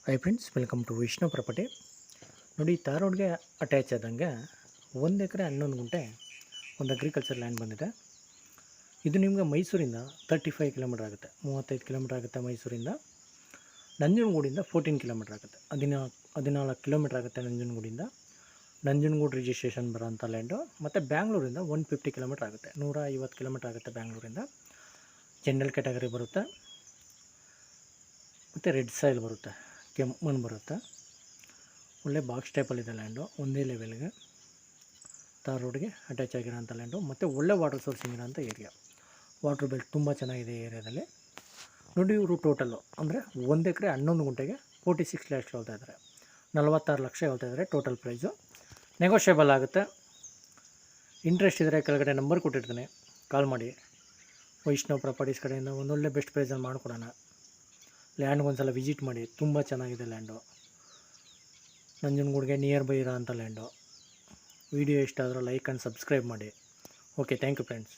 Hi friends, welcome to Vishnu property. ನೋಡಿ, tar ರೋಡ್ಗೆ attach ಆದಂಗೆ 1 ಎಕರೆ 11 ಗುಂಟೆ ಒಂದು ಅಗ್ರಿಕಲ್ಚರ್ ಲ್ಯಾಂಡ್ ಬಂದಿದೆ. ಇದು ನಿಮಗೆ ಮೈಸೂರಿಂದ 35 ಕಿಲೋಮೀಟರ್ ಆಗುತ್ತೆ, 35 ಕಿಲೋಮೀಟರ್ ಆಗುತ್ತೆ ಮೈಸೂರಿಂದ. ನಂಜನಗೂಡಿಂದ 14 ಕಿಲೋಮೀಟರ್ ಆಗುತ್ತೆ, 14 ಕಿಲೋಮೀಟರ್ ಆಗುತ್ತೆ ನಂಜನಗೂಡಿಂದ. ನಂಜನಗೂಡು ರಿಜಿಸ್ಟ್ರೇಷನ್ ಬರೋಂಥ ಲ್ಯಾಂಡು. ಮತ್ತು ಬ್ಯಾಂಗ್ಳೂರಿಂದ 150 ಕಿಲೋಮೀಟರ್ ಆಗುತ್ತೆ, 150 ಕಿಲೋಮೀಟರ್ ಆಗುತ್ತೆ ಬ್ಯಾಂಗ್ಳೂರಿಂದ. ಜನರಲ್ ಕ್ಯಾಟಗರಿ ಬರುತ್ತೆ, ಮತ್ತು ರೆಡ್ ಸಾಯಿಲ್ ಬರುತ್ತೆ, ಕೆಂಪು ಮಣ್ಣು ಬರುತ್ತೆ. ಒಳ್ಳೆ ಬಾಕ್ಸ್ ಟೈಪಲ್ಲಿದೆ ಲ್ಯಾಂಡು, ಒಂದೇ ಲೆವೆಲ್ಗೆ ತಾರ್ ರೋಡ್ಗೆ ಅಟ್ಯಾಚ್ ಆಗಿರೋಂಥ ಲ್ಯಾಂಡು. ಮತ್ತು ಒಳ್ಳೆ ವಾಟರ್ ಸೋರ್ಸಿಂಗ್ ಇರೋಂಥ ಏರಿಯಾ, ವಾಟ್ರ್ ಬೆಲ್ಟ್ ತುಂಬ ಚೆನ್ನಾಗಿದೆ ಈ ಏರಿಯಾದಲ್ಲಿ. ನೋಡಿ, ಇವರು ಟೋಟಲ್ಲು ಅಂದರೆ 1 ಎಕರೆ 11 ಗುಂಟೆಗೆ 46 ಲ್ಯಾಕ್ಸ್ ಹೇಳ್ತಾ ಇದ್ದಾರೆ, 46 ಲಕ್ಷ ಹೇಳ್ತಾ ಇದ್ದಾರೆ ಟೋಟಲ್ ಪ್ರೈಸು. ನೆಗೋಷಿಯಬಲ್ ಆಗುತ್ತೆ. ಇಂಟ್ರೆಸ್ಟ್ ಇದ್ದರೆ ಕೆಳಗಡೆ ನಂಬರ್ ಕೊಟ್ಟಿರ್ತೀನಿ, ಕಾಲ್ ಮಾಡಿ. ವೈಷ್ಣವ್ ಪ್ರಾಪರ್ಟೀಸ್ ಕಡೆಯಿಂದ ಒಂದೊಳ್ಳೆ ಬೆಸ್ಟ್ ಪ್ರೈಸಲ್ಲಿ ಮಾಡಿಕೊಡೋಣ. ಲ್ಯಾಂಡ್ಗೆ ಒಂದು ಸಲ ವಿಸಿಟ್ ಮಾಡಿ, ತುಂಬ ಚೆನ್ನಾಗಿದೆ ಲ್ಯಾಂಡು. ನಂಜನಗೂಡಿಗೆ ನಿಯರ್ ಬೈ ಇರೋ ಅಂಥ ಲ್ಯಾಂಡು. ವಿಡಿಯೋ ಇಷ್ಟ ಆದರೂ ಲೈಕ್ ಆ್ಯಂಡ್ ಸಬ್ಸ್ಕ್ರೈಬ್ ಮಾಡಿ. Okay, thank you friends.